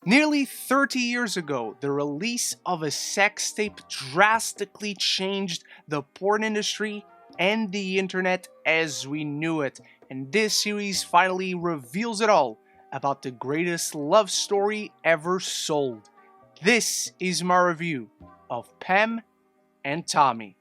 Nearly 30 years ago, the release of a sex tape drastically changed the porn industry and the internet as we knew it, and this series finally reveals it all about the greatest love story ever sold. This is my review of Pam and Tommy.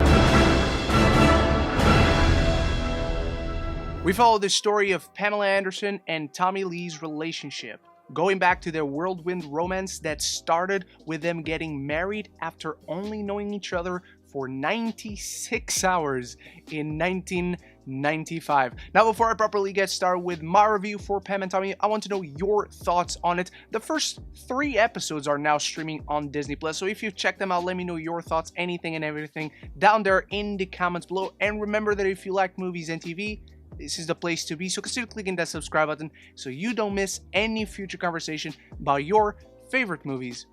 We follow the story of Pamela Anderson and Tommy Lee's relationship, going back to their whirlwind romance that started with them getting married after only knowing each other for 96 hours in 1995. Now, before I properly get started with my review for Pam and Tommy, I want to know your thoughts on it. The first 3 episodes are now streaming on Disney+, so if you've checked them out, let me know your thoughts, anything and everything down there in the comments below. And remember that if you like movies and TV, this is the place to be, so consider clicking that subscribe button so you don't miss any future conversation about your favorite movies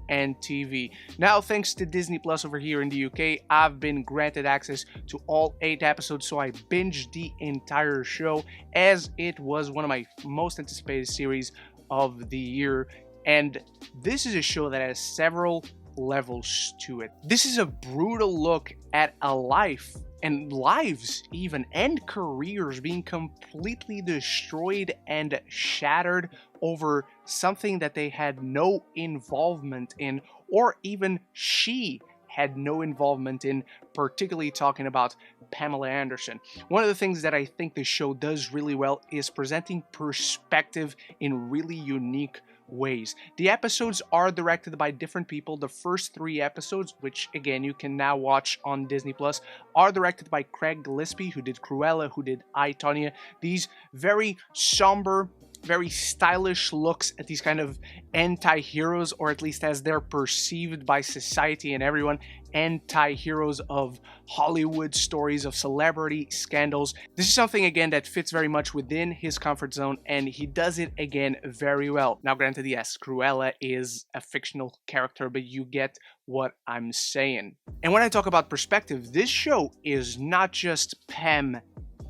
and TV. Now, thanks to Disney Plus over here in the UK, I've been granted access to all 8 episodes, so I binged the entire show as it was one of my most anticipated series of the year. And this is a show that has several levels to it. This is a brutal look at a life and lives even and careers being completely destroyed and shattered over something that they had no involvement in, or even she had no involvement in, particularly talking about Pamela Anderson. One of the things that I think the show does really well is presenting perspective in really unique ways. The episodes are directed by different people. The first 3 episodes, which again you can now watch on Disney Plus, are directed by Craig Gillespie, who did Cruella, who did I, Tonya. These very somber, very stylish looks at these kind of anti-heroes, or at least as they're perceived by society and everyone, anti-heroes of Hollywood stories, of celebrity scandals. This is something, again, that fits very much within his comfort zone, and he does it, again, very well. Now, granted, yes, Cruella is a fictional character, but you get what I'm saying. And when I talk about perspective, this show is not just Pam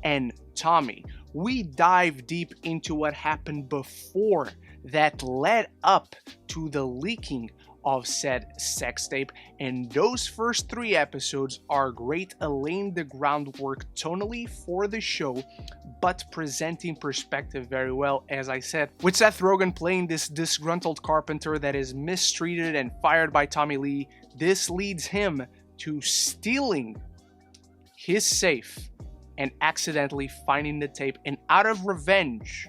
and Tommy. We dive deep into what happened before that led up to the leaking of said sex tape, and those first 3 episodes are great at laying the groundwork tonally for the show, but presenting perspective very well, as I said, with Seth Rogen playing this disgruntled carpenter that is mistreated and fired by Tommy Lee. This leads him to stealing his safe and accidentally finding the tape, and out of revenge,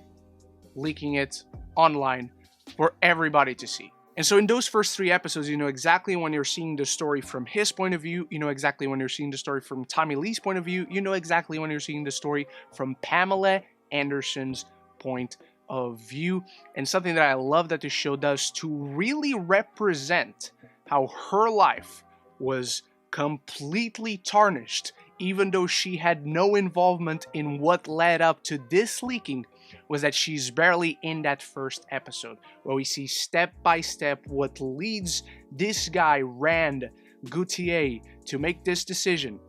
leaking it online for everybody to see. And so in those first 3 episodes, you know exactly when you're seeing the story from his point of view, you know exactly when you're seeing the story from Tommy Lee's point of view, you know exactly when you're seeing the story from Pamela Anderson's point of view. And something that I love that the show does to really represent how her life was completely tarnished, even though she had no involvement in what led up to this leaking, was that she's barely in that first episode, where we see step by step what leads this guy, Rand Gautier, to make this decision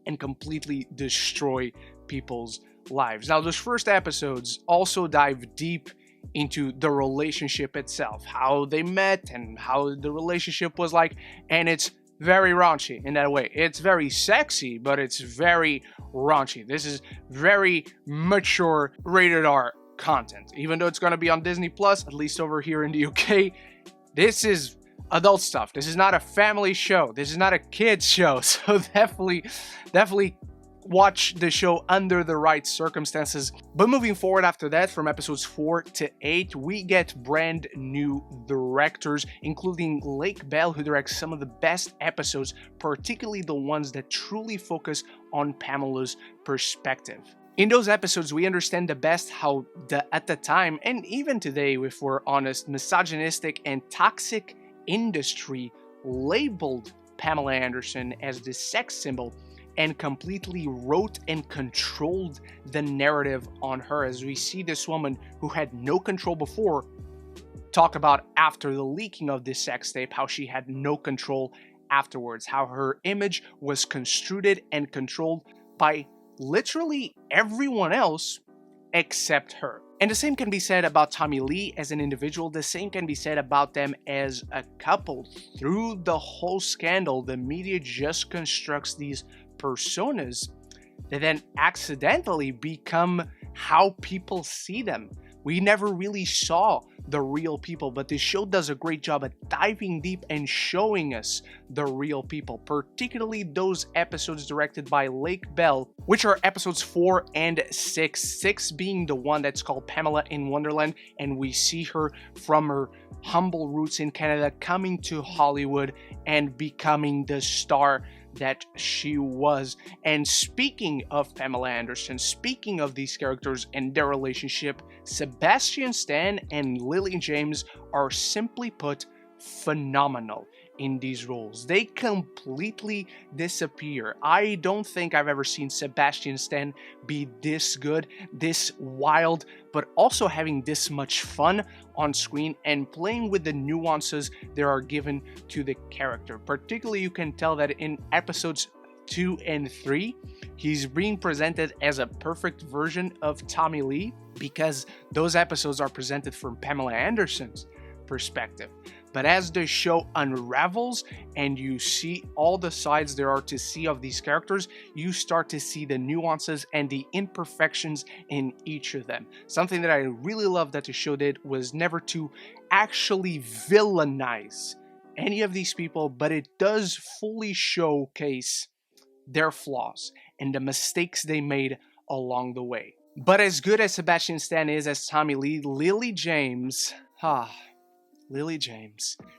and completely destroy people's lives. Now, those first episodes also dive deep into the relationship itself, how they met and how the relationship was like, and it's very raunchy in that way. It's very sexy, but it's very raunchy. This is very mature rated R content. Even though it's going to be on Disney Plus, at least over here in the UK, this is adult stuff. This is not a family show. This is not a kids show. So definitely watch the show under the right circumstances. But moving forward after that, from episodes 4 to 8, we get brand new directors, including Lake Bell, who directs some of the best episodes, particularly the ones that truly focus on Pamela's perspective. In those episodes, we understand the best how at the time, and even today, if we're honest, misogynistic and toxic industry labeled Pamela Anderson as the sex symbol and completely wrote and controlled the narrative on her, as we see this woman who had no control before talk about after the leaking of this sex tape, how she had no control afterwards, how her image was construed and controlled by literally everyone else except her. And the same can be said about Tommy Lee as an individual, the same can be said about them as a couple. Through the whole scandal, the media just constructs these personas that then accidentally become how people see them. We never really saw the real people, but this show does a great job at diving deep and showing us the real people, particularly those episodes directed by Lake Bell, which are episodes 4 and 6. 6 being the one that's called Pamela in Wonderland, and we see her from her humble roots in Canada coming to Hollywood and becoming the star that she was. And speaking of Pamela Anderson, speaking of these characters and their relationship, Sebastian Stan and Lily James are, simply put, phenomenal in these roles. They completely disappear. I don't think I've ever seen Sebastian Stan be this good, this wild, but also having this much fun on screen and playing with the nuances that are given to the character. Particularly, you can tell that in episodes 2 and 3, he's being presented as a perfect version of Tommy Lee, because those episodes are presented from Pamela Anderson's perspective. But as the show unravels and you see all the sides there are to see of these characters, you start to see the nuances and the imperfections in each of them. Something that I really love that the show did was never to actually villainize any of these people, but it does fully showcase their flaws and the mistakes they made along the way. But as good as Sebastian Stan is as Tommy Lee, Lily James,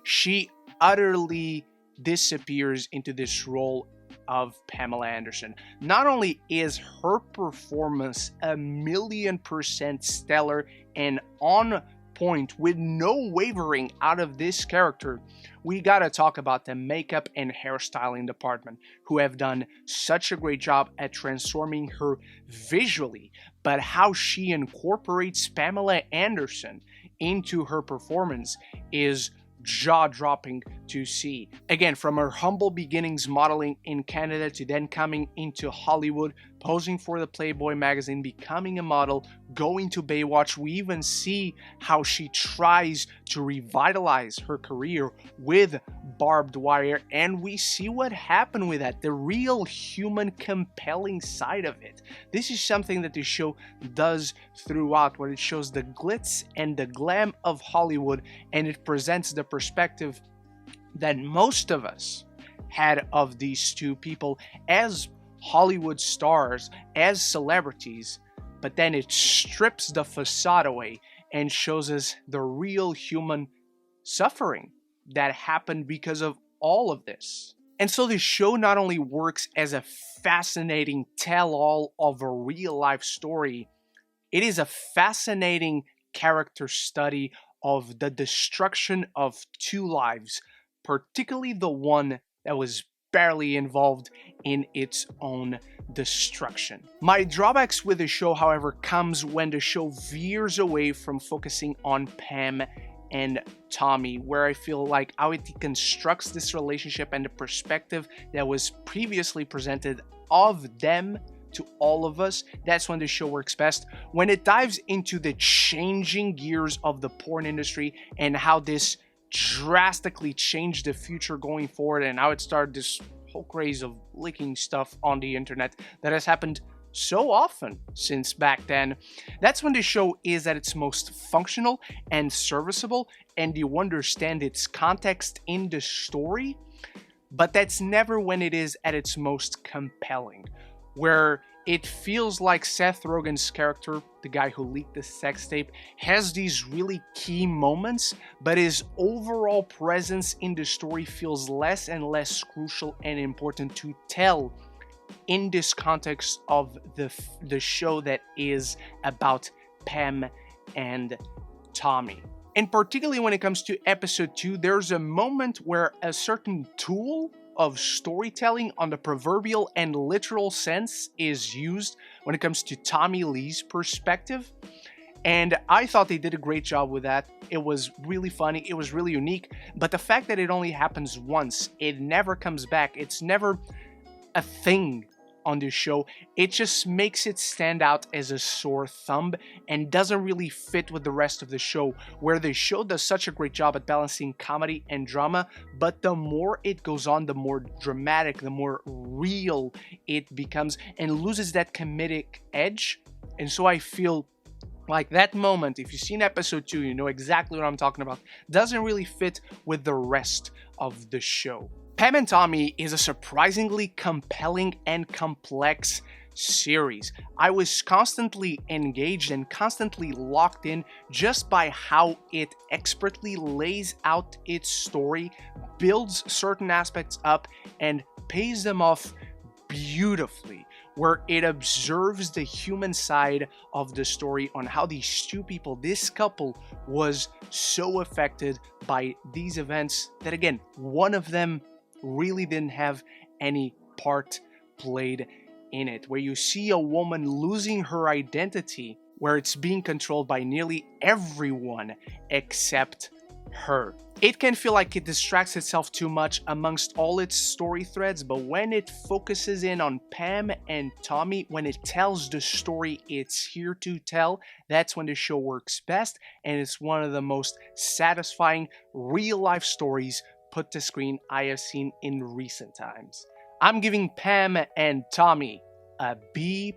she utterly disappears into this role of Pamela Anderson. Not only is her performance 1,000,000% stellar and on point with no wavering out of this character, we gotta talk about the makeup and hairstyling department, who have done such a great job at transforming her visually, but how she incorporates Pamela Anderson into her performance is jaw-dropping to see. Again, from her humble beginnings modeling in Canada to then coming into Hollywood, posing for the Playboy magazine, becoming a model, going to Baywatch, we even see how she tries to revitalize her career with Barbed Wire, and we see what happened with that, the real human compelling side of it. This is something that the show does throughout, where it shows the glitz and the glam of Hollywood, and it presents the perspective that most of us had of these two people as Hollywood stars, as celebrities, but then it strips the facade away and shows us the real human suffering that happened because of all of this. And so the show not only works as a fascinating tell-all of a real-life story, it is a fascinating character study of the destruction of two lives, particularly the one that was barely involved in its own destruction. My drawbacks with the show, however, comes when the show veers away from focusing on Pam and Tommy, where I feel like how it deconstructs this relationship and the perspective that was previously presented of them to all of us. That's when the show works best. When it dives into the changing gears of the porn industry and how this drastically changed the future going forward, and how it started this whole craze of leaking stuff on the internet that has happened so often since back then, that's when the show is at its most functional and serviceable, and you understand its context in the story, but that's never when it is at its most compelling, where it feels like Seth Rogen's character, the guy who leaked the sex tape, has these really key moments, but his overall presence in the story feels less and less crucial and important to tell in this context of the show that is about Pam and Tommy. And particularly when it comes to episode 2, there's a moment where a certain tool of storytelling on the proverbial and literal sense is used when it comes to Tommy Lee's perspective. And I thought they did a great job with that. It was really funny, it was really unique, but the fact that it only happens once, it never comes back, it's never a thing on this show, it just makes it stand out as a sore thumb and doesn't really fit with the rest of the show, where the show does such a great job at balancing comedy and drama, but the more it goes on, the more dramatic, the more real it becomes and loses that comedic edge. And so I feel like that moment, if you've seen episode 2, you know exactly what I'm talking about, doesn't really fit with the rest of the show. Pam and Tommy is a surprisingly compelling and complex series. I was constantly engaged and constantly locked in just by how it expertly lays out its story, builds certain aspects up, and pays them off beautifully, where it observes the human side of the story on how these two people, this couple, was so affected by these events that, again, one of them really didn't have any part played in it, where you see a woman losing her identity, where it's being controlled by nearly everyone except her. It can feel like it distracts itself too much amongst all its story threads, but when it focuses in on Pam and Tommy, when it tells the story it's here to tell, that's when the show works best, and it's one of the most satisfying real-life stories put to screen I have seen in recent times. I'm giving Pam and Tommy a B+.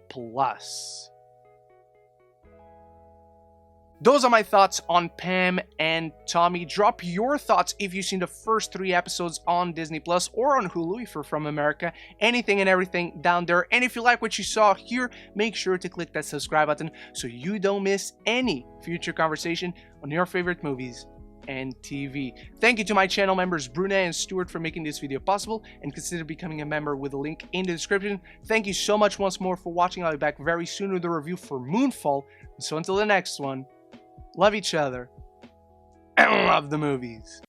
Those are my thoughts on Pam and Tommy. Drop your thoughts if you've seen the first 3 episodes on Disney Plus or on Hulu if you're from America. Anything and everything down there. And if you like what you saw here, make sure to click that subscribe button so you don't miss any future conversation on your favorite movies and TV. Thank you to my channel members Brune and Stuart for making this video possible, and consider becoming a member with a link in the description. Thank you so much once more for watching. I'll be back very soon with a review for Moonfall. So until the next one, love each other and love the movies.